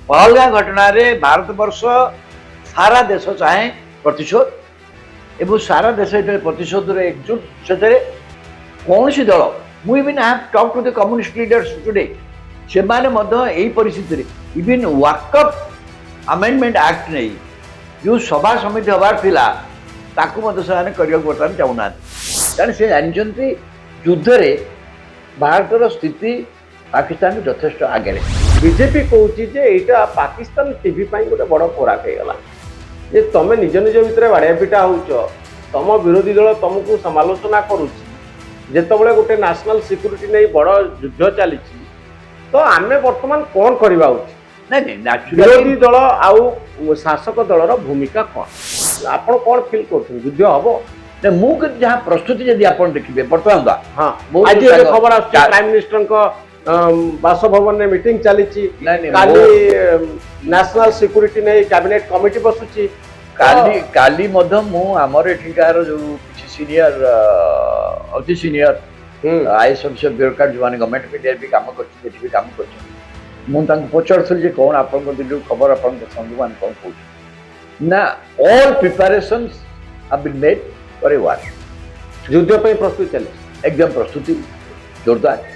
पहलगाम घटना भारत वर्ष सारा देश चाहे प्रतिशोध एवं सारा देश प्रतिशोध एकजुट से कौन सी दल मुझे even I have talk to the communist leaders today से माने परिस्थिति इवन वाकअप अमेंडमेंट एक्ट नहीं जो सभा समिति हबार थिला ताकू बर्तमान चाहूना कारण से जानते युद्ध रे भारतर स्थिति पाकिस्तान यथेष्ट आगे बीजेपी कहूँ जे यहाँ पाकिस्तान टीवी गोटे बड़ खोराक होगा जे तुम निज निज भितर बाड़िया पिटा हो तुम विरोधी दल तुमको समालोचना करुचे गोटे नेशनल सिक्यूरीटी नहीं बड़ युद्ध चली तो आम बर्तमान कौन करवा उचित विरोधी दल आउ शासक दलर भूमिका कौन आपण कौन फिल कर युद्ध हम मु जहाँ प्रस्तुति जदि आप देखिए बर्तमान हाँ आज खबर आ प्राइम मिनिस्टर बासभवन में मीटिंग चली नेशनल सिक्यूरीटी नहीं कैबिनेट कमिटी बसुची काली आमर एठिकार जो सीनियर अति सीनियर आईएएस ऑफिसर ब्यूरोक्रेट जो मैंने गवर्नमेंट मीडिया भी काम कर पचार कौन आप दिल्ली खबर आप बंधु मान कौन कह ना all preparations have been made for a war युद्ध पे प्रस्तुत चले एकदम प्रस्तुति जोरदार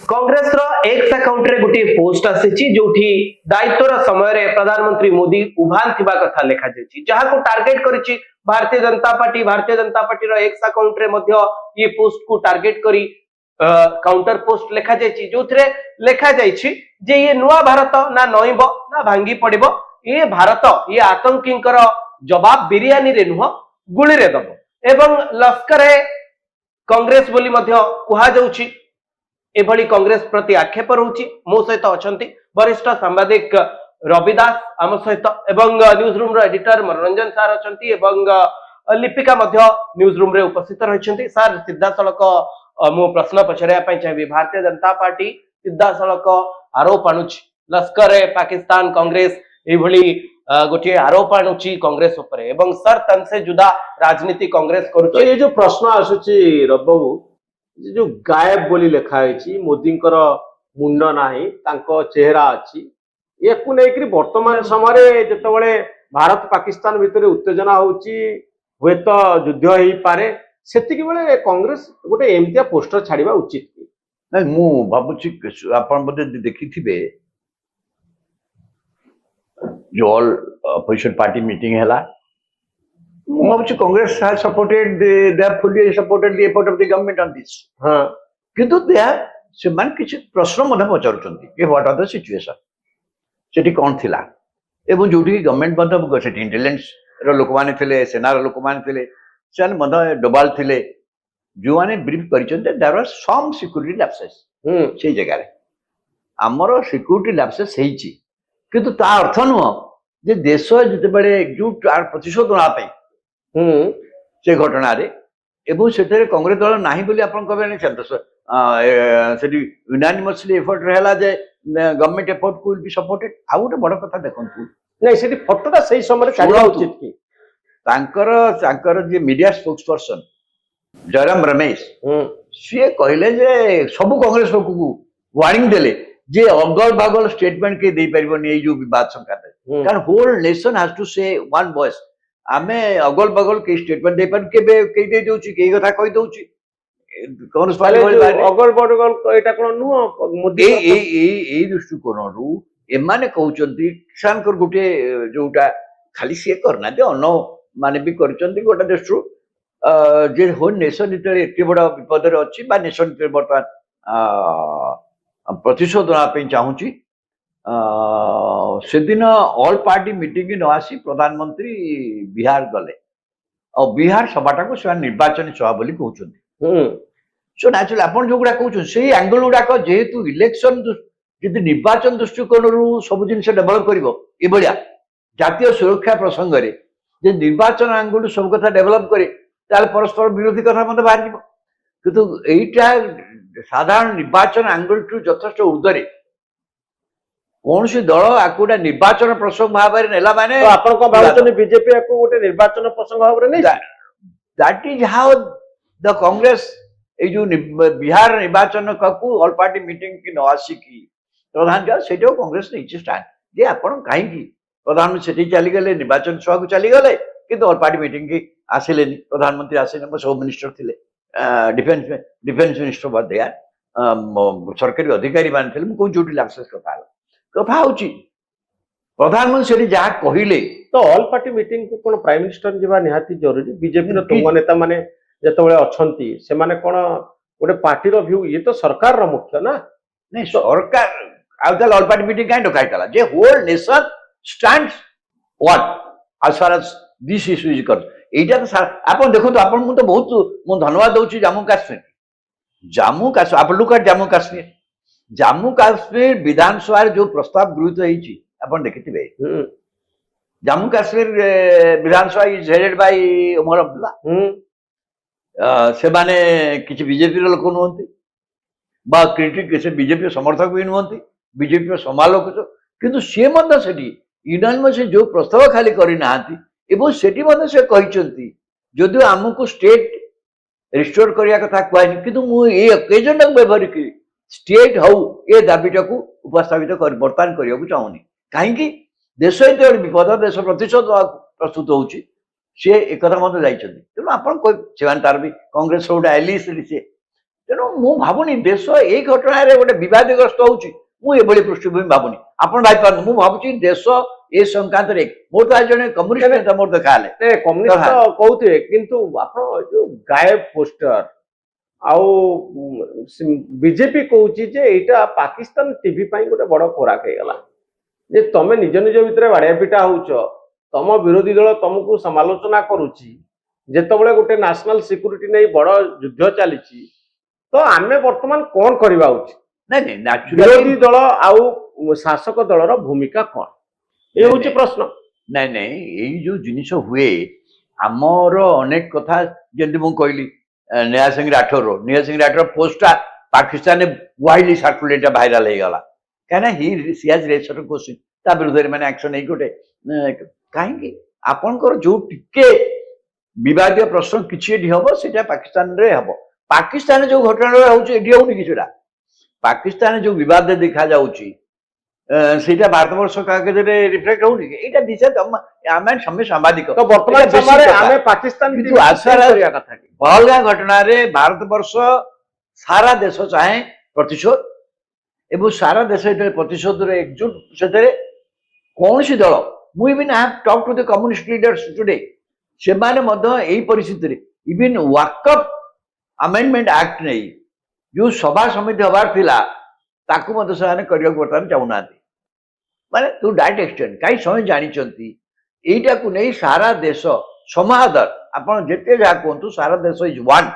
कांग्रेस रो एक्स अकाउंट रे गुटी पोस्ट आसीची जोठी दायित्वर समय रे प्रधानमंत्री मोदी उभान थिबा कथा लेखा जेची जहा को टार्गेट करिची भारतीय जनता पार्टी रो एक्स अकाउंट रे मध्य ये पोस्ट को टार्गेट करी काउंटर पोस्ट लेखा जायछि जोथरे लेखा जायछि जे ये नुआ भारत ना नइबो ना भांगी पड़िबो ये भारत ये आतंकींकर जवाब बिरयानी रे नुह गुली रे दबो एवं लश्कर कांग्रेस बोली मध्य कुहा जाउछि एभली कांग्रेस प्रति आक्षेप रहउछि मो सहित अछंती वरिष्ठ सांबादिक रविदास आम सहित एवं न्यूज रूम रो एडिटर मनोरंजन सार अछंती एवं लिपिका मध्य न्यूज रूम रे उपस्थित रहिछंती सार सीधा सड़क मु प्रश्न पचरिया चाहिए भारतीय जनता पार्टी सीधा सड़क आरोप आणुची लश्कर पाकिस्तान कांग्रेस एभली गोटे आरोप आणुची कांग्रेस ऊपर एवं सर तन से जुदा राजनीति कांग्रेस करूची ये जो प्रश्न आसुची रबाबू जो गायब बोली लिखा है मोदी मुंड नाही तांको चेहरा अच्छी याकू नहीं वर्तमान समय जिते भारत पाकिस्तान भितर उत्तेजना होची हुए तो युद्ध हो पारे सेतिकी बेले कांग्रेस गोटे एमतिया पोस्टर छाड़िबा उचित नहीं मु भाबुची आपण बदे देखिथिबे जो ऑल अपोजिशन पार्टी मीटिंग हैला मु भाबुची Congress has supported they have fully supported the effort of the government on this हां किंतु दे से मान किछ प्रश्न मने पचारुचंती कि व्हाट आर द सिचुएशन सेठी कोन थिला एवं जोठी गवर्नमेंट बंद सेठी इंटेलिजेंस रो लोक माने थिले सेना रो लोक माने थिले चल मद डोबाल थिले जो माने brief करिसंते there are some security lapses से जगह रे हमरो सिक्यूरिटी लैप्सेस हेची किंतु ता अर्थ नुह जे देश जते बडे एकजुट आर प्रतिशोध ना पई से घटना रे एवं सेठरे कांग्रेस दल नाही बोली आपण कहबे नै संतोष सेठी यूनानिमसली एफर्ट रहला जे गवर्नमेंट एफर्ट को विल बी सपोर्टेड आ गोटे बड़ कथा देखंतु नहीं सेठी फोटोटा सही समय काढा उचित की तांकर जे media spokesperson Jairam Ramesh सी कहले जे सब कांग्रेस को वार्निंग देले जे अगल बगल स्टेटमेंट के दे परिबनी ए जो विवाद संकात कारण होल नेशन हैज टू से वन वॉइस आमे अगल बगल के स्टेटमेंट दे पर के दे दोची के कथा कहि दोची कांग्रेस वाले अगल बगल एटा कोन नु मोदी ए दृष्टिकोण रु एमाने कहउचंती किसान कर गुटे जोटा खाली से करना दे अन माने भी करचंती गोटा दृष्टि जे होल नेशन इतरे एते बड़ा विपद रे अछि बा नेशन इतरे बर्तमान प्रतिशोध ना पे चाहूची से दिन ऑल पार्टी मीटिंग न आसी प्रधानमंत्री बिहार गले और बिहार सभाटा को से निर्वाचन सभा बोली कहउचंती सो नेचुरली आपण जो गुडा कहउछ से एंगल गुडा जेहेतु इलेक्शन यदि निर्वाचन दृष्टिकोण सब जिन डेभलप करिवो ए बलिया जातीय सुरक्षा प्रसंग रे जे निर्वाचन एंगल सब कथा डेभलप करे ताल परस्पर विरोधी कथा मते बाहर जीवो किंतु एटा साधारण निर्वाचन एंगल टू यथेष्ट ऊर्ध्वरे कौन सी दल आकुडा निर्वाचन प्रसंग भाव में नेला माने आपण को भावचनी बीजेपी आकु गोटे निर्वाचन प्रसंग भाव रे नै that is how the Congress ए जो बिहार निर्वाचन को ऑल पार्टी मीटिंग की न आसी की प्रधान क्या से कांग्रेस नहीं स्टांड जे आपण कहीं प्रधानमंत्री सेठी चलीगले निर्वाचन सभा को चलीगले कि ऑल पार्टी मीटिंग की आसिले प्रधानमंत्री आसिले सब मिनिस्टर थे डिफेन्स मिनिस्टर बदया सरकारी अधिकारी मान थे कौन जो लाक्सेस कथा हूँ प्रधानमंत्री सेठी जहाँ कहले तो ऑल पार्टी मीटिंग को कोन प्राइम मिनिस्टर जीवा निहाती जरूरी बीजेपी रो तुम नेता माने जतबेले अछंती से माने कोन गोटे पार्टी रो व्यू ये तो सरकार रो मुख्य ना नहीं सरकार आउताल ऑल पार्टी मीटिंग काहे डकाइतला जे whole nation stands what as far as this issue is concerned एटा तो आपण देखो तो आपण मु तो बहुत मु धन्यवाद दउची जम्मू काश्मीर आप लुक एट जम्मू काश्मीर विधानसभा जो प्रस्ताव गृहीत होईची आपण देखिथिबे जम्मू काश्मीर विधानसभा is headed by Omar Abdullah से माने किछि बीजेपी रो लोक नहंती बा क्रिटिक से बीजेपी समर्थक भी नहंती बीजेपी समालोचक किंतु से मध्य सेठी यूनानिमस जो प्रस्ताव खाली करि नांती एवं सेठी मध्य से कहिसंती जदि हमकु स्टेट रिस्टोर करिया कथा कहनी किंतु मु ए ओकेजन व्यवहार की स्टेट हाउ ए दाबीटा को उपस्थापित कर बर्तमान करिया को चाहुनी काहे कि देश एते विपद देश प्रतिशोध प्रस्तुत होउची से एक कथा मध्य जाइछंती तेणु आपण कोइ सेवान तार भी कांग्रेस गोटे एलिस से तेणु मु भावुनी देश ए घटना रे गोटे विवादग्रस्त होउची मु एभली पृष्ठभूमि भावुनी आपण भाई मु भावुची देश ए संक्रांत रे मोर तो जने कम्युनिस्ट नेता मोर देखाले कम्युनिस्ट कहते किंतु आपण जो गायब पोस्टर आउ बीजेपी कहूची जे एटा पाकिस्तान टीवी पाई गोटे बड़ खोराक हे गला जे तमे निज निज भितर बाड़िया पिटा होउछ तम विरोधी दल तुमको समालोचना करूची जेतबेले गोटे नेशनल सिक्यूरिटी नै बड़ युद्ध चलीची तो आमे वर्तमान कोन करबा उचित नहीं नहीं विरोधी दल आउ शासक दलर भूमिका कौन ये हूँ प्रश्न नहीं नहीं यही जो जिनिस हुए आमर अनेक कथा जमी मुझे कहली नेहा सिंह राठौर पोस्टा पाकिस्तान वाइडली सर्कुलेट भाइराल हो गला कहीं सी हैज रेज सर्टेन क्वेश्चन ता विरुद्ध में एक्शन नहीं गोटे कहीं आपनकर जो टिके विवादीय प्रश्न किसी हम से पाकिस्तान रे हम पाकिस्तान जो घटना होनी कि पाकिस्तान जो विवाद देखा जाउची सेटा भारत वर्ष कागज रे रिफ्लेक्ट होनी एटा दिशा आमे समय सांबादिक तो वर्तमान समय आमे पाकिस्तान किंतु आसारा कथा पहलगाम घटना रे भारत वर्ष सारा देश चाहे प्रतिशोध एवं सारा देश प्रतिशोध रे एकजुट सेतरे कौन सी दल मु even have talk to the communist leaders today से माने मध्य एही परिस्थिति रे इवन वाकअप अमेंडमेंट एक्ट नै जो सभा समिति हबार थिला ताकू मध्य से करिया बर्तमान चाहूना माने टू डाइट एक्सटेंड कई समय जानी एटा को नहीं सारा देश समादर आपण जेते जा कहतु सारा देश इज वन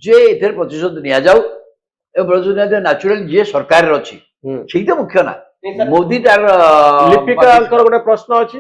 जे एथर प्रतिशोध निया जाऊ ए प्रतिशोध नेचुरल जे सरकार अछि सेही तो मुख्य ना मोदी तार लिपिका गोटे प्रश्न अछि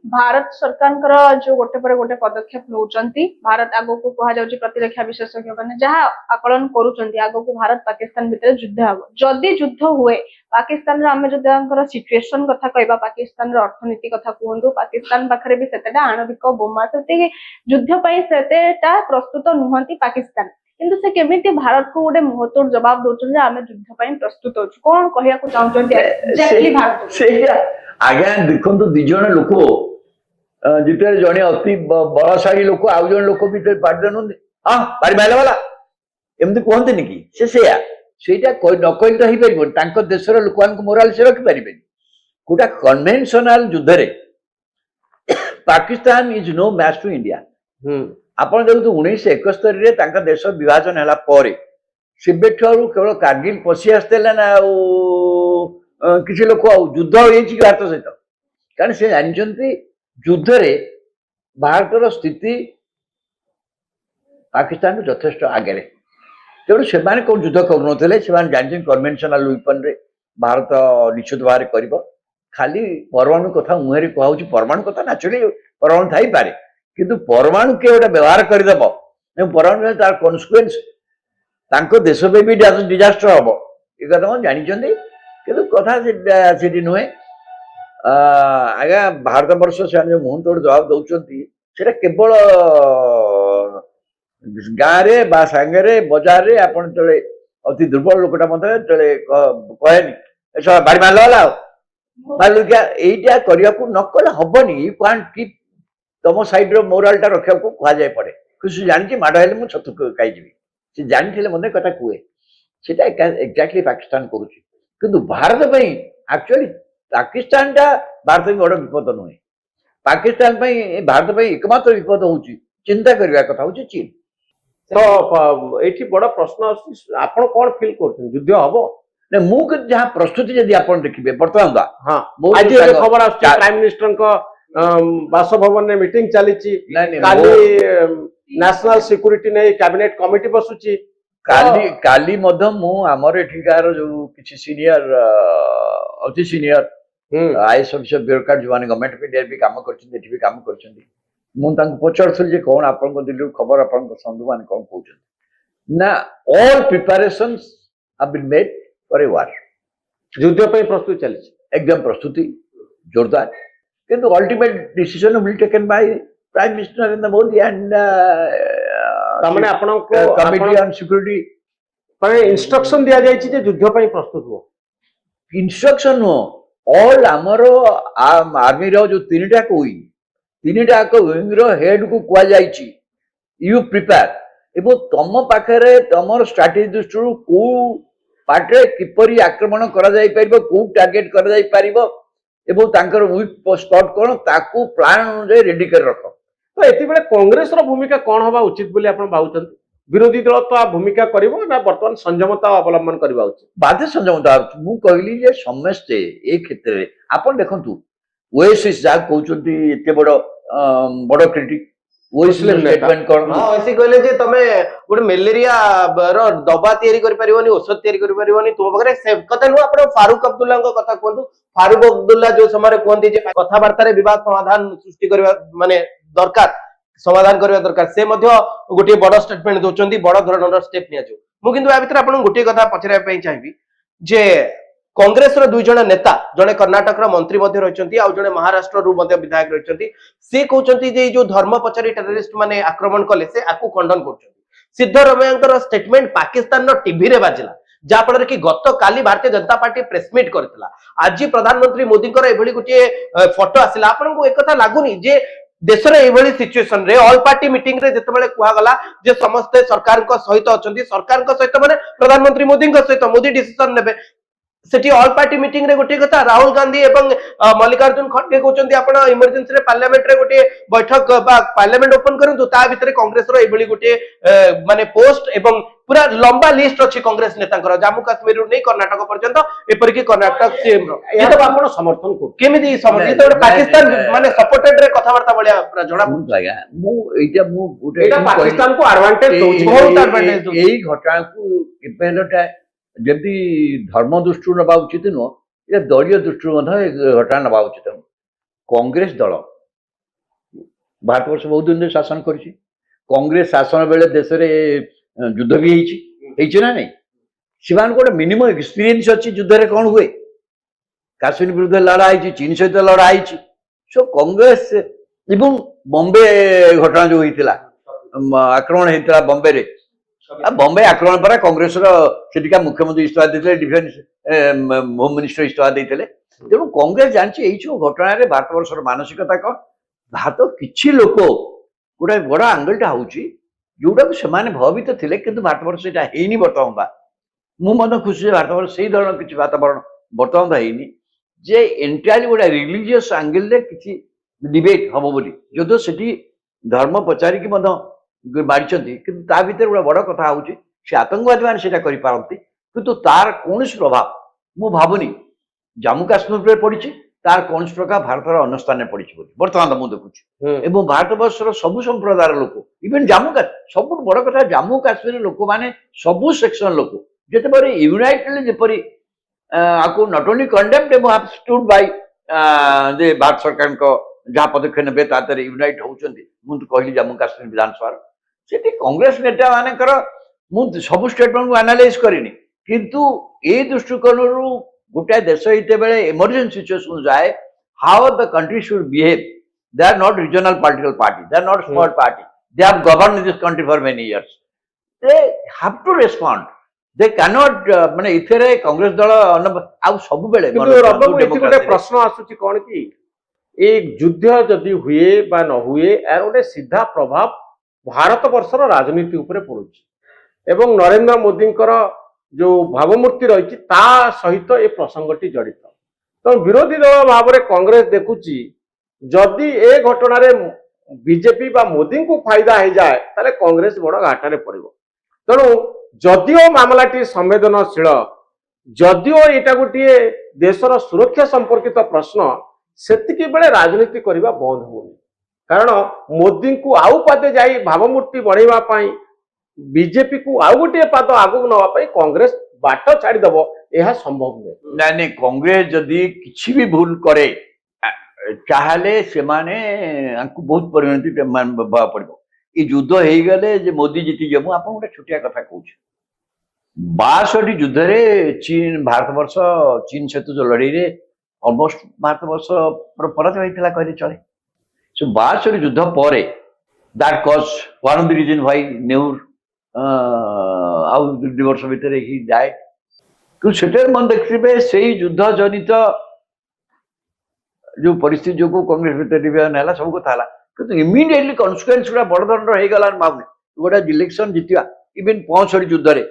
भारत सरकार जो गोटे पर गोटे पदक्षेप नौचंती भारत आगो को कहा जाउची प्रतिरक्षा विशेषज्ञ माने जहा आकलन करूचंती आगो को भारत पाकिस्तान भितर युद्ध हबो जदी युद्ध हुए पाकिस्तान रो आमे जदी अंकर सिचुएशन कथा कहबा पाकिस्तान रो अर्थनीति कथा कहंदु पाकिस्तान पाखरे भी सेतेटा आणविक बोमा सेते युद्ध पई सेतेटा प्रस्तुत नुहंती पाकिस्तान किंतु से केमिति भारत को गोटे मुहतोड़ जवाब दउछन जे आमे युद्ध पई प्रस्तुत होछु कोन कहिया को चाहउछन एक्जेक्टली भारत से आज्ञा देखंतु दि जण लोक जिते जणे अति बलशाली लोक आउ जण लोक भी पार्टी देनु हां बारी माइला वाला एमती कहते नहीं कि सेटा न कहले तो हो पार देशर लोक मोराल से रखि पारे गोटा कन्वेनशनल युद्ध रे Pakistan is no match to India आपण देखु 1971 देश विभाजन है केवल कारगिल पशि आसते ना किसी लोक युद्ध हो भारत सहित कारण से जानते युद्ध रे भारतर स्थिति पाकिस्तान यथेष्ट आगे तेणु से कौन युद्ध करुन से कन्वेनशनल वेपन रे भारत निश्चित भाव में कर खाली परमाणु कथा मुहर कहूँ परमाणु कथा नेचुरली परमाणु थी पारे किंतु परमाणु किए गोटे व्यवहार करदेव परमाणु तार कन्सिक्वेन्स देश पे भी डिजास्टर हम ये कथा मैं जानते कि कथा से नुहे आज्ञा भारत वर्ष से मुहं तोड़ जवाब दौरान केवल गाँव में सांगे बजार में आप अति दुर्बल लोकटा कहनी ବାଡି ମାରିଲା ହେଲା ମାରିଲୁ ଏଇଟା କରିବାକୁ ନ କଲେ ହବନି। ୟୁ କ୍ୟାଣ୍ଟ କିପ୍ ତମ ସାଇଡର ମୋରାଲଟା ରଖିବାକୁ କୁହାଯାଏ ପଡେ। ଖୁସି ଜାଣିଛି ମାଡ ହେଲେ ମୁଁ ଛତୁ ଖାଇଯିବି, ସେ ଜାଣିଥିଲେ ମଧ୍ୟ କଥା କୁହେ। ସେଟା ଏକ୍ଜାକ୍ଟଲି ପାକିସ୍ତାନ କରୁଛି। କିନ୍ତୁ ଭାରତ ପାଇଁ ଆକ୍ଚୁଆଲି ପାକିସ୍ତାନଟା ଭାରତ ପାଇଁ ବଡ ବିପଦ ନୁହେଁ। ପାକିସ୍ତାନ ପାଇଁ ଭାରତ ପାଇଁ ଏକମାତ୍ର ବିପଦ ହଉଛି, ଚିନ୍ତା କରିବା କଥା ହଉଛି ଚୀନ। ତ ଏଇଠି ବଡ ପ୍ରଶ୍ନ ଆସୁଛି, ଆପଣ କଣ ଫିଲ୍ କରୁଛନ୍ତି, ଯୁଦ୍ଧ ହବ? ନା ମୁଁ କିନ୍ତୁ ଯାହା ପ୍ରସ୍ତୁତି ଯଦି ଆପଣ ଦେଖିବେ ବର୍ତ୍ତମାନ ହଁ, ମୋ ଆଜି ଯୋଉ ଏବେ ସାଙ୍ଗ- ଖବର ଆସୁଛି ପ୍ରାଇମ ମିନିଷ୍ଟରଙ୍କ ବାସଭବନରେ ମିଟିଂ ଚାଲିଛି, ନାଇଁ, ନାଇଁ, କାଲି ନ୍ୟାସନାଲ ସିକ୍ୟୁରିଟି ନେଇ କ୍ୟାବିନେଟ କମିଟି ବସୁଛି। କାଲି ମଧ୍ୟ ମୁଁ ଆମର ଏଠିକାର ଯୋଉ କିଛି ସିନିୟର ଅତି ସିନିୟର ଆଇଏଏସ୍ ଅଫିସର ବ୍ୟୁରୋକ୍ରାଟ ଯୋଉମାନେ ଗଭର୍ଣ୍ଣମେଣ୍ଟ ଅଫ ଇଣ୍ଡିଆରେ ବି କାମ କରିଛନ୍ତି, ଏଠି ବି କାମ କରିଛନ୍ତି, ମୁଁ ତାଙ୍କୁ ପଚାରୁଥିଲି ଯେ କଣ ଆପଣଙ୍କ ଦିଲ୍ଲୀରୁ ଖବର, ଆପଣଙ୍କ ବନ୍ଧୁମାନେ କଣ କହୁଛନ୍ତି। ନା all preparations have been made for a war. ଯୁଦ୍ଧ ପାଇଁ ପ୍ରସ୍ତୁତି ଚାଲିଛି, एकदम प्रस्तुति जोरदार, किंतु ultimate decision will taken by prime minister Narendra Modi and ତାମାନେ ଆପଣଙ୍କୁ कमिटी ऑन सिक्योरिटी। ଇନଷ୍ଟ୍ରକ୍ସନ ଦିଆଯାଇଛି ଯେ ଯୁଦ୍ଧ ପାଇଁ ପ୍ରସ୍ତୁତ ହୁଅ। इंस्ट्रक्शन नो ऑल आमर आर्मी रो जो तीनटा विंग, तीनटा विंग रो हेड को कुआ जाइछि यू प्रिपेयर, एवं तम पाखरे तमर स्ट्रेटेजी दृष्टि को पार्टे किपरि आक्रमण करा जाई परिबो, को टार्गेट करा जाई परिबो, एवं तांकर वीक स्पॉट कोन ताकू प्लान अनुसार रेडी कर रख। ତ ଏଥିବେଳେ କଂଗ୍ରେସର ଭୂମିକା କଣ ହବା ଉଚିତ ବୋଲି ଆପଣ ଭାବୁଛନ୍ତି? ବିରୋଧୀ ଦଳ ତ ଭୂମିକା କରିବ ନା ବର୍ତ୍ତମାନ ସଂଯମତା ଅବଲମ୍ବନ କରିବା ଉଚିତ? बाध्य संयमता मु कहली जे समस्ते ए क्षेत्र रे आपण देखंतु ओएसएस जा कहउचंती एते बड़ बड़ क्रिटिक ओएसएस मुस्लिम नेता। स्टेटमेंट कोन ହଁ ଏସି କହିଲେ ଯେ ତମେ ଗୋଟେ ମ୍ୟାଲେରିଆ ର ଦବା ତିଆରି କରିପାରିବନି, ଔଷଧ ତିଆରି କରିପାରିବନି, ତୁମ ପାଖରେ ସେ କଥା ନୁହଁ। ଆପଣ ଫାରୁକ ଅବଦୁଲ୍ଲାଙ୍କ କଥା କୁହନ୍ତୁ। ଫାରୁକ ଅବଦୁଲ୍ଲା ଯୋଉ ସମୟରେ କୁହନ୍ତି ଯେ କଥାବାର୍ତ୍ତାରେ ବିବାଦ ସମାଧାନ ସୃଷ୍ଟି କରିବା ମାନେ ଦରକାର, ସମାଧାନ କରିବା ଦରକାର, ସେ ମଧ୍ୟ ଗୋଟିଏ ବଡ ଷ୍ଟେଟମେଣ୍ଟ ଦଉଛନ୍ତି, ବଡ ଧରଣର ଷ୍ଟେପ ନିଆଯିବ। ମୁଁ କିନ୍ତୁ ୟା ଭିତରେ ଆପଣଙ୍କୁ ଗୋଟିଏ କଥା ପଚାରିବା ପାଇଁ ଚାହିଁବି ଯେ କଂଗ୍ରେସର ଦୁଇ ଜଣ ନେତା, ଜଣେ କର୍ଣ୍ଣାଟକର ମନ୍ତ୍ରୀ ମଧ୍ୟ ରହିଛନ୍ତି, ଆଉ ଜଣେ ମହାରାଷ୍ଟ୍ରରୁ ମଧ୍ୟ ବିଧାୟକ ରହିଛନ୍ତି, ସେ କହୁଛନ୍ତି ଯେ ଏଇ ଯୋଉ ଧର୍ମ ପଚାରି ଟେରରିଷ୍ଟ ମାନେ ଆକ୍ରମଣ କଲେ ସେ ଆକୁ ଖଣ୍ଡନ କରୁଛନ୍ତି। ସିଦ୍ଧରମେୟାଙ୍କର ଷ୍ଟେଟମେଣ୍ଟ ପାକିସ୍ତାନର ଟିଭିରେ ବାଜିଲା, ଯାହା ଫଳରେ କି ଗତକାଲି ଭାରତୀୟ ଜନତା ପାର୍ଟି ପ୍ରେସମିଟ୍ କରିଥିଲା। ଆଜି ପ୍ରଧାନମନ୍ତ୍ରୀ ମୋଦିଙ୍କର ଏଭଳି ଗୋଟିଏ ଫଟୋ ଆସିଲା। ଆପଣଙ୍କୁ ଏକଥା ଲାଗୁନି ଯେ ଦେଶରେ ଏଭଳି ସିଚୁଏସନ ରେ ଅଲ୍ ପାର୍ଟି ମିଟିଂ ରେ ଯେତେବେଳେ କୁହାଗଲା ଯେ ସମସ୍ତେ ସରକାରଙ୍କ ସହିତ ଅଛନ୍ତି, ସରକାରଙ୍କ ସହିତ ମାନେ ପ୍ରଧାନମନ୍ତ୍ରୀ ମୋଦିଙ୍କ ସହିତ, ମୋଦି ଡିସିସନ ନେବେ, ସେଠି ଅଲ୍ ପାର୍ଟି ମିଟିଂ ରେ ଗୋଟିଏ କଥା ରାହୁଲ ଗାନ୍ଧୀ ଏବଂ ମଲ୍ଲିକାର୍ଜୁନ ଖଡଗେ କହୁଛନ୍ତି ଆପଣ ଇମର୍ଜେନ୍ସି ରେ ପାର୍ଲାମେଣ୍ଟ ରେ ଗୋଟିଏ ବୈଠକ ବା ପାର୍ଲାମେଣ୍ଟ ଓପନ କରନ୍ତୁ, ତା ଭିତରେ କଂଗ୍ରେସର ଏଭଳି ଗୋଟିଏ ମାନେ ପୋଷ୍ଟ ଏବଂ ପୁରା ଲମ୍ବା ଲିଷ୍ଟ ଅଛି କଂଗ୍ରେସ ନେତାଙ୍କର, ଜାମ୍ମୁ କାଶ୍ମୀରରୁ ନେଇ କର୍ଣ୍ଣାଟକ ପର୍ଯ୍ୟନ୍ତ, ଏପରିକି କର୍ଣ୍ଣାଟକ ସିଏମ ର। ଏହାକୁ ଆପଣ ସମର୍ଥନ କରୁଛନ୍ତି? କେମିତି ସମର୍ଥିତ ଗୋଟେ ପାକିସ୍ତାନ ମାନେ ସପୋର୍ଟେଡ ରେ କଥାବାର୍ତ୍ତା ଭଳିଆ ପୁରା ଜଣା ପଡୁଛି। आज्ञा मु एटा मु गुटे ଏଇଟା ପାକିସ୍ତାନକୁ ଆଡଭାନ୍ଟେଜ ଦଉଛି। ବହୁତ advantage ଦଉଛି। एई घटना को केपेलटा जदि धर्म दृष्टि नबा उचित नुह, ये दलीय दृष्टि ମଧ୍ୟ ए घटना नबा उचित। कांग्रेस दल भारतवर्ष बहुत दिन शासन करिछि, कांग्रेस शासन बेले देश रे युद्ध भी ହେଇଛି ନା नहीं, सेमान को मिनिमम एक्सपीरियंस अच्छी युद्ध रे कौन हुए, काश्मीर विरुद्ध लड़ा है, चीन सहित लड़ा है। सो कांग्रेस एवं बॉम्बे घटना जो होता आक्रमण होता बॉम्बे रे, बॉम्बे आक्रमण पर कांग्रेस सेठिका मुख्यमंत्री इस्तीफा देते, डिफेन्स होम मिनिस्टर इस्तीफा देते। तेणु कांग्रेस जानछि एई जो घटना रे भारतवर्षर मानसिकता कौन, भारत किछि लोक गोटे बड़ आंगलटा होउछि जोटा से भयभीत थिले, किंतु भारतवर्ष सेटा हेइनी बर्तमान बा। मु मत खुशी भारतवर्ष से धरण किछि वातावरण बर्तमान हेइनी जे एंटायरली गोटे रिलीजियस एंगल रे किछि डिबेट हम बोली, जो सेठी धर्म पचारि कि मारिचंती, किंतु ता भीतर गोटे बड़ कथा होउछि से आतंकवादी माने सेटा करि पारंती, किंतु तार कोनोसी प्रभाव मु भाबुनी जम्मू काश्मीर पे पड़िछि, तार कोनोसी प्रकार भारतर अन्य स्थान में पड़िछि बोली बर्तमान मु देखुछि। एवं भारतवर्षर सबु संप्रदायर लोक, इवन जम्मू काश्मीर सब बड़ कथा, जम्मू काश्मीर लोक माने सबु सेक्शन लोक जेते बरे यूनाइटेडली जेपरि आको नॉट ओनली कंडेम्ड एवं have stood by J Bharat सरकार को जहाँ पदक्षेप नेबे तादरे यूनाइट होउचंती। मु तो कहली जम्मू काश्मीर विधानसभा सेठी कांग्रेस नेता मानकर मु सब स्टेटमेंट को एनालाइज करिनी, किंतु ए दृष्टिकोणरू गोटे देश हिते बेले इमरजेंसी सिचुएशन जाए, how the country should behave, they are not regional political party, they are not small party, they have govern this country for many years, they have to respond. They can't ମାନେ ଏଥିରେ କଂଗ୍ରେସ ଦଳ ଆଉ ସବୁବେଳେ କିନ୍ତୁ ରବକୁ ଏଠି ଗୋଟେ ପ୍ରଶ୍ନ ଆସୁଛି କଣ କି ଏଇ ଯୁଦ୍ଧ ଯଦି ହୁଏ ବା ନ ହୁଏ ଏହାର ଗୋଟେ ସିଧା ପ୍ରଭାବ ଭାରତ ବର୍ଷର ରାଜନୀତି ଉପରେ ପଡୁଛି ଏବଂ ନରେନ୍ଦ୍ର ମୋଦିଙ୍କର ଯୋଉ ଭାବମୂର୍ତ୍ତି ରହିଛି ତା ସହିତ ଏ ପ୍ରସଙ୍ଗଟି ଜଡିତ ତେଣୁ ବିରୋଧୀ ଦଳ ଭାବରେ କଂଗ୍ରେସ ଦେଖୁଛି ଯଦି ଏ ଘଟଣାରେ ବିଜେପି ବା ମୋଦିଙ୍କୁ ଫାଇଦା ହେଇଯାଏ ତାହେଲେ କଂଗ୍ରେସ ବଡ ଘାଟାରେ ପଡିବ ତେଣୁ ଯଦିଓ ମାମଲାଟି ସମ୍ବେଦନଶୀଳ ଯଦିଓ ଏଇଟା ଗୋଟିଏ ଦେଶର ସୁରକ୍ଷା ସମ୍ପର୍କିତ ପ୍ରଶ୍ନ ସେତିକି ବେଳେ ରାଜନୀତି କରିବା ବନ୍ଦ ହଉନି କାରଣ ମୋଦିଙ୍କୁ ଆଉ ପାଦେ ଯାଇ ଭାବମୂର୍ତ୍ତି ବଢେଇବା ପାଇଁ ବିଜେପିକୁ ଆଉ ଗୋଟିଏ ପାଦ ଆଗକୁ ନେବା ପାଇଁ କଂଗ୍ରେସ ବାଟ ଛାଡିଦବ ଏହା ସମ୍ଭବ ନୁହେଁ ନାଇଁ ନାଇଁ କଂଗ୍ରେସ ଯଦି କିଛି ବି ଭୁଲ କରେ ତାହେଲେ ସେମାନେ ଆଙ୍କୁ ବହୁତ ପରିଣତି ଦେବାକୁ ପଡିବ ଏ ଯୁଦ୍ଧ ହେଇଗଲେ ଯେ ମୋଦି ଜିତିଯିବ ମୁଁ ଆପଣଙ୍କୁ ଗୋଟେ ଛୋଟିଆ କଥା କହୁଛି 62ଟି ଯୁଦ୍ଧରେ ଚୀନ ଭାରତବର୍ଷ ଚୀନ ସହିତ ଯୋଉ ଲଢେଇରେ ଅଲମୋଷ୍ଟ ଭାରତବର୍ଷ ପରାଜୟ ହେଇଥିଲା କହିଲେ ଚଳେ ସେ 62ଟି ଯୁଦ୍ଧ ପରେ that cause one of the reason why Nehru ଆଉ 2 ବର୍ଷ ଭିତରେ ହି ଯାଏ କିନ୍ତୁ ସେଠାରେ ମନେ ଦେଖିବେ ସେଇ ଯୁଦ୍ଧ ଜନିତ ଯୋଉ ପରିସ୍ଥିତି ଯୋଗୁ କଂଗ୍ରେସ ଭିତରେ ଡିଭିଜନ ହେଲା ସବୁ କଥା ହେଲା କିନ୍ତୁ ଇମିଡିଏଟଲି କନସିକ୍ୱେନ୍ସ ଗୁଡା ବଡ ଧରଣର ହେଇଗଲା ଭାବୁନି ଗୋଟେ ଇଲେକ୍ସନ ଜିତିବା ଇଭେନ 65 ଯୁଦ୍ଧରେ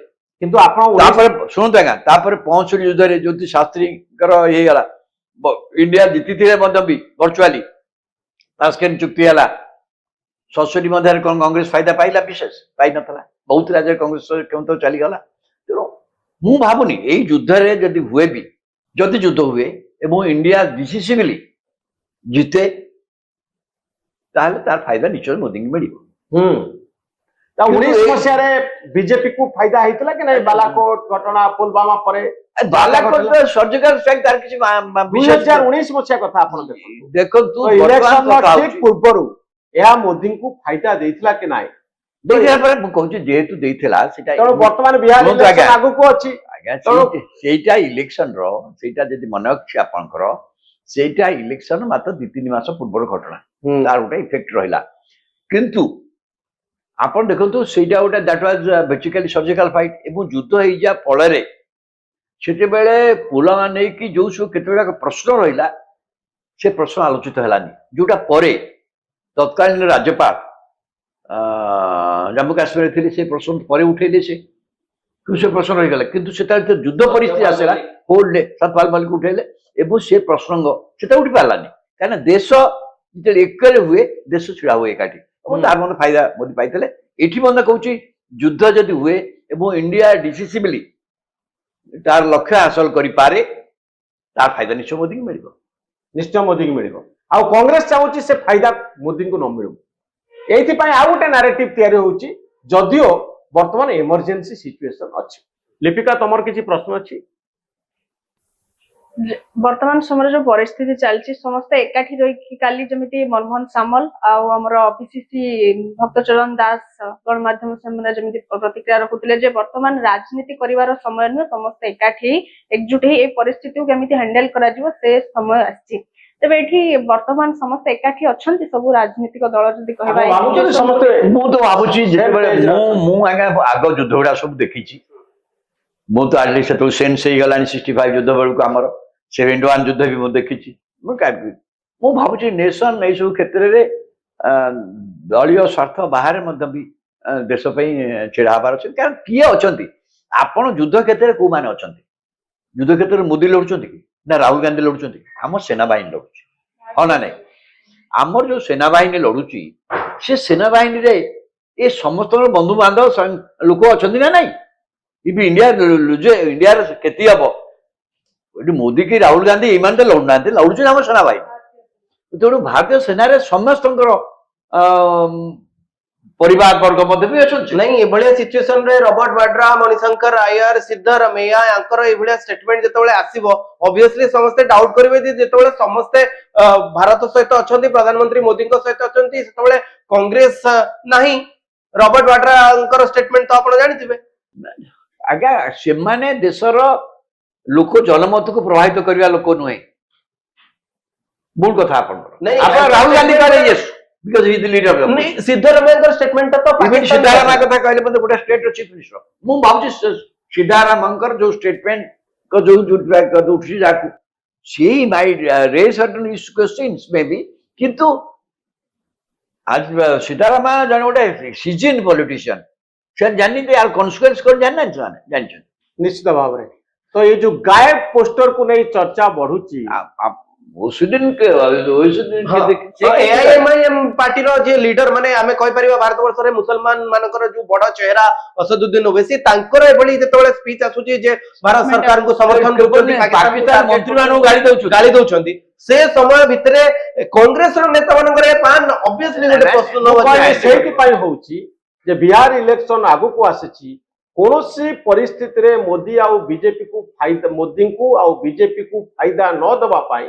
କିନ୍ତୁ ଆପଣ ତାପରେ ଶୁଣନ୍ତୁ ଆଜ୍ଞା ତାପରେ 65 ଯୁଦ୍ଧରେ ଜ୍ୟୋତି ଶାସ୍ତ୍ରୀଙ୍କର ହେଇଗଲା ଇଣ୍ଡିଆ ଜିତିଥିଲେ ମଧ୍ୟ ବି ଭର୍ଚୁଆଲି ତାସ୍କେନ୍ ଚୁକ୍ତି ହେଲା 67 ମଧ୍ୟରେ କଣ କଂଗ୍ରେସ ଫାଇଦା ପାଇଲା ବିଶେଷ ପାଇନଥିଲା ବହୁତ ରାଜ୍ୟରେ କଂଗ୍ରେସ କେଉଁତ ଚାଲିଗଲା ତେଣୁ ମୁଁ ଭାବୁନି ଏଇ ଯୁଦ୍ଧରେ ଯଦି ହୁଏ ବି ଯଦି ଯୁଦ୍ଧ ହୁଏ ଏବଂ ଇଣ୍ଡିଆ ଡିସିସିଭଲି ଜିତେ ତାହେଲେ ତାର ଫାଇଦା ନିଶ୍ଚୟ ମୋଦିଙ୍କୁ ମିଳିବ 19 ମସିହାରେ ବିଜେପି କୁ ଫାଇଦା ହେଇଥିଲା କି ନାହିଁ ବାଲାକୋଟ ଘଟଣା ପୁଲୱାମା ପରେ ବାଲାକୋଟ ସର୍ଜିକାଲ ଷ୍ଟ୍ରାଇକ୍ ତାର କିଛି 2019 ମସିହା କଥା ଆପଣ ଦେଖନ୍ତୁ ଦେଖନ୍ତୁ ଇଲେକ୍ସନ ଠିକ ପୂର୍ବରୁ ଏହା ମୋଦିଙ୍କୁ ଫାଇଦା ଦେଇଥିଲା କି ନାହିଁ ଦେଇଥିଲା ପରେ ମୁଁ କହୁଛି ଯେହେତୁ ଦେଇଥିଲା ସେଟା ତେଣୁ ବର୍ତ୍ତମାନ ବିହାର ଶୁଣନ୍ତୁ ଇଲେକ୍ସନ ଆଜ୍ଞା। ଆଗକୁ ଅଛି ଆଜ୍ଞା ସେଇଟା ଇଲେକ୍ସନ ର ସେଇଟା ଯଦି ମନେ ଅଛି ଆପଣଙ୍କର ସେଇଟା ଇଲେକ୍ସନ ମାତ୍ର 2-3 ମାସ ପୂର୍ବର ଘଟଣା ତାର ଗୋଟେ ଇଫେକ୍ଟ ରହିଲା କିନ୍ତୁ ଆପଣ ଦେଖନ୍ତୁ ସେଇଟା ଗୋଟେ that was basically surgical fight ଏବଂ ଯୁଦ୍ଧ ହେଇଯିବା ଫଳରେ ସେତେବେଳେ ପୁଲୱାମା ନେଇକି ଯୋଉ ସବୁ କେତେଗୁଡାକ ପ୍ରଶ୍ନ ରହିଲା ସେ ପ୍ରଶ୍ନ ଆଲୋଚିତ ହେଲାନି ଯୋଉଟା ପରେ ତତ୍କାଳୀନ ରାଜ୍ୟପାଳ ଜମ୍ମୁ କାଶ୍ମୀରରେ ଥିଲେ ସେ ପ୍ରଶ୍ନ ପରେ ଉଠେଇଲେ ସେ ପ୍ରଶ୍ନ ରହିଗଲା କିନ୍ତୁ ସେତେବେଳେ ଯୁଦ୍ଧ ପରିସ୍ଥିତି ଆସିଲା ହୋଲ୍ଡ ସତପାଲ ମଲ୍ଲିକ ଉଠେଇଲେ ଏବଂ ସେ ପ୍ରସଙ୍ଗ ସେଟା ଉଠି ପାରିଲାନି କାହିଁକିନା ଦେଶ ଯେତେବେଳେ ଏକରେ ହୁଏ ଦେଶ ଛିଡା ହୁଏ ଏକାଠି ଏବଂ ତାର ମଧ୍ୟ ଫାଇଦା ମୋଦି ପାଇଥିଲେ ଏଠି ମଧ୍ୟ କହୁଛି ଯୁଦ୍ଧ ଯଦି ହୁଏ ଏବଂ ଇଣ୍ଡିଆ ଡିସିସିଭଲି ତାର ଲକ୍ଷ୍ୟ ହାସଲ କରିପାରେ ତାର ଫାଇଦା ନିଶ୍ଚୟ ମୋଦିକୁ ମିଳିବ ନିଶ୍ଚୟ ମୋଦିକୁ ମିଳିବ ଆଉ କଂଗ୍ରେସ ଚାହୁଁଛି ସେ ଫାଇଦା ମୋଦିଙ୍କୁ ନ ମିଳୁ ଏଇଥିପାଇଁ ଆଉ ଗୋଟେ ନାରେଟିଭ ତିଆରି ହଉଛି ଯଦିଓ ବର୍ତ୍ତମାନ ଏମର୍ଜେନ୍ସି ସିଚୁଏସନ ଅଛି ଲିପିକା ତମର କିଛି ପ୍ରଶ୍ନ ଅଛି ବର୍ତ୍ତମାନ ସମୟରେ ଯୋଉ ପରିସ୍ଥିତି ଚାଲିଛି ସମସ୍ତେ ଏକାଠି ରହିକି କାଲି ଯେମିତି ମନମୋହନ ସାମଲ ଆଉ ଆମର ପିସିସି ଭକ୍ତଚରଣ ଦାସ ଗଣମାଧ୍ୟମ ସେମାନେ ଯେମିତି ପ୍ରତିକ୍ରିୟା ରଖୁଥିଲେ ଯେ ବର୍ତ୍ତମାନ ରାଜନୀତି କରିବାର ସମୟ ନୁହେଁ ସମସ୍ତେ ଏକାଠି ଏକଜୁଟ ହେଇ ଏ ପରିସ୍ଥିତିକୁ କେମିତି ହ୍ୟାଣ୍ଡେଲ କରାଯିବ ସେ ସମୟ ଆସିଛି ତେବେ ଏଠି ବର୍ତ୍ତମାନ ସମସ୍ତେ ଏକାଠି ଅଛନ୍ତି ସବୁ ରାଜନୀତିକ ଦଳ ଯଦି କହିବା ମୁଁ ତ ଭାବୁଛି ଯେତେବେଳେ ମୁଁ ଆଜ୍ଞା ଆଗ ଯୁଦ୍ଧ ଗୁଡା ସବୁ ଦେଖିଛି ମୁଁ ତ ଆଟଲିଷ୍ଟ ସେତେବେଳେ ସେନ୍ସ ହେଇଗଲାଣି 65 ଯୁଦ୍ଧ ବେଳକୁ ଆମର 71 ଯୁଦ୍ଧ ବି ମୁଁ ଦେଖିଛି ମୁଁ ଭାବୁଛି ନେସନ ଏଇସବୁ କ୍ଷେତ୍ରରେ ଦଳୀୟ ସ୍ୱାର୍ଥ ବାହାରେ ମଧ୍ୟ ବି ଦେଶ ପାଇଁ ଛିଡା ହବାର ଅଛି କାରଣ କିଏ ଅଛନ୍ତି ଆପଣ ଯୁଦ୍ଧ କ୍ଷେତ୍ରରେ କୋଉମାନେ ଅଛନ୍ତି ଯୁଦ୍ଧ କ୍ଷେତ୍ରରେ ମୋଦି ଲଢୁଛନ୍ତି କି ନା ରାହୁଲ ଗାନ୍ଧୀ ଲଢୁଛନ୍ତି ଆମ ସେନାବାହିନୀ ଲଢୁଛି ହଁ ନା ନାଇଁ ଆମର ଯୋଉ ସେନାବାହିନୀ ଲଢୁଛି ସେ ସେନାବାହିନୀରେ ଏ ସମସ୍ତଙ୍କର ବନ୍ଧୁବାନ୍ଧବ ଲୋକ ଅଛନ୍ତି ନା ନାଇଁ ଇଭ ଇଣ୍ଡିଆର କ୍ଷତି ହବ ଏଠି ମୋଦି କି ରାହୁଲ ଗାନ୍ଧୀ ଏମାନେ ତ ଲଢୁନାହାନ୍ତି ଲଢୁଛନ୍ତି ଆମ ସେନାବାହିନୀ ତେଣୁ ଭାରତୀୟ ସେନାରେ ସମସ୍ତଙ୍କର ପରିବାର ବର୍ଗ ମଧ୍ୟ ବି ଅଛନ୍ତି ନାଇଁ ଏଭଳିଆ ସିଚୁଏସନ ରେ ରବର୍ଟ ବାଡ୍ରା ମଣିଶଙ୍କର ଆୟର ସିଦ୍ଧରମେୟା ୟାଙ୍କର ଏଭଳିଆ ଷ୍ଟେଟମେଣ୍ଟ ଯେତେବେଳେ ଆସିବ ଅବଭିୟସଲି ସମସ୍ତେ ଡାଉଟ କରିବେ ଯେ ଯେତେବେଳେ ସମସ୍ତେ ଭାରତ ସହିତ ଅଛନ୍ତି ପ୍ରଧାନମନ୍ତ୍ରୀ ମୋଦିଙ୍କ ସହିତ ଅଛନ୍ତି ସେତେବେଳେ କଂଗ୍ରେସ ନାହିଁ ରବର୍ଟ ବାଡ୍ରାଙ୍କର ଷ୍ଟେଟମେଣ୍ଟ ତ ଆପଣ ଜାଣିଥିବେ ଆଜ୍ଞା ସେମାନେ ଦେଶର ଲୋକ ଜନମତକୁ ପ୍ରଭାବିତ କରିବା ଲୋକ ନୁହେଁ ଭୁଲ କଥା ଆପଣଙ୍କର ଆପଣ ରାହୁଲ ଗାନ୍ଧୀ କହିଲେ yes because he is the leader of the ସିଦ୍ଧରମେୟାଙ୍କର ଷ୍ଟେଟମେଣ୍ଟ ତ ସିଦ୍ଧାରାମା କଥା କହିଲେ ମଧ୍ୟ ଗୋଟେ ଷ୍ଟେଟ ଚିଫ ମିନିଷ୍ଟର ମୁଁ ଭାବୁଛି सीतारामंकर जो स्टेटमेंट को जो उठी जाकू she might raise certain questions maybe किंतु आज सीताराम जन गोटे सीजन पॉलिटिशियन से जानी यार कॉन्सिक्वेंस कर जानना जान निश्चित भाव में तो ये जो गायब पोस्टर को नहीं चर्चा बढ़ुची आप ओसुदिन के एआईएमआईएम पार्टी रो जे लीडर माने आमे कहि परिबा भारत वर्ष रे मुसलमान मानकर जो बड़ चेहरा असदुद्दीन ओवैसी तांकर एबली जेतेबेले स्पीच आसुची जे भारत सरकार को समर्थन देउछन्ती पाकिस्तान मंत्री मानु गाली दउछन्ती से समय भितरे कांग्रेस रो नेता मानकर पान ऑब्वियसली गोटे प्रश्न सेठी पाई होउची जे बिहार इलेक्शन आगु को आसेची कोनोसी परिस्थिति रे मोदी आउ बीजेपी को फायदा मोदी को आउ बीजेपी को फायदा न दबा पाई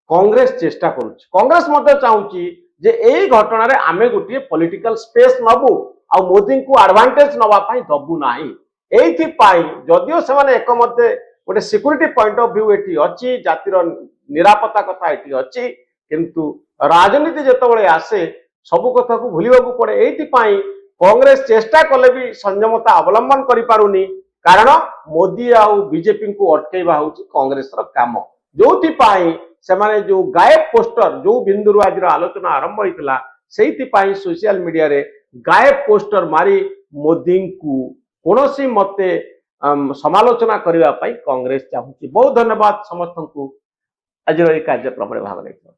कांग्रेस चेष्टा करुछि कांग्रेस मते चाहूची जे एई घटना रे आमे गोटे पॉलिटिकल स्पेस नबु आ मोदी को एडवांटेज नवा पाई दबु नाही एथि पाई जदियो से माने एक मते गोटे सिक्योरिटी पॉइंट ऑफ व्यू एठी अछि जातिर निरापत्ता कथा एठी अछि किंतु राजनीति जेतबेले आसे सब कथा को भूलिबाकू पड़े एथि पाई कांग्रेस चेष्टा कले भी संयमता अवलंबन करि पारुनी कारण मोदी आउ बीजेपी को अटकेबा होछि कांग्रेस रो काम जोथि पाई से माने जो गायब पोस्टर जो बिंदुरु आज आलोचना आरंभ होइतला सेथि पाई सोशल मीडिया रे गायब पोस्टर मारी मोदी को कोनोसी मते समालोचना करबा पाई कांग्रेस चाहूछि बहुत धन्यवाद समस्त को आज रो कार्यक्रम रे भाग लेथिबा।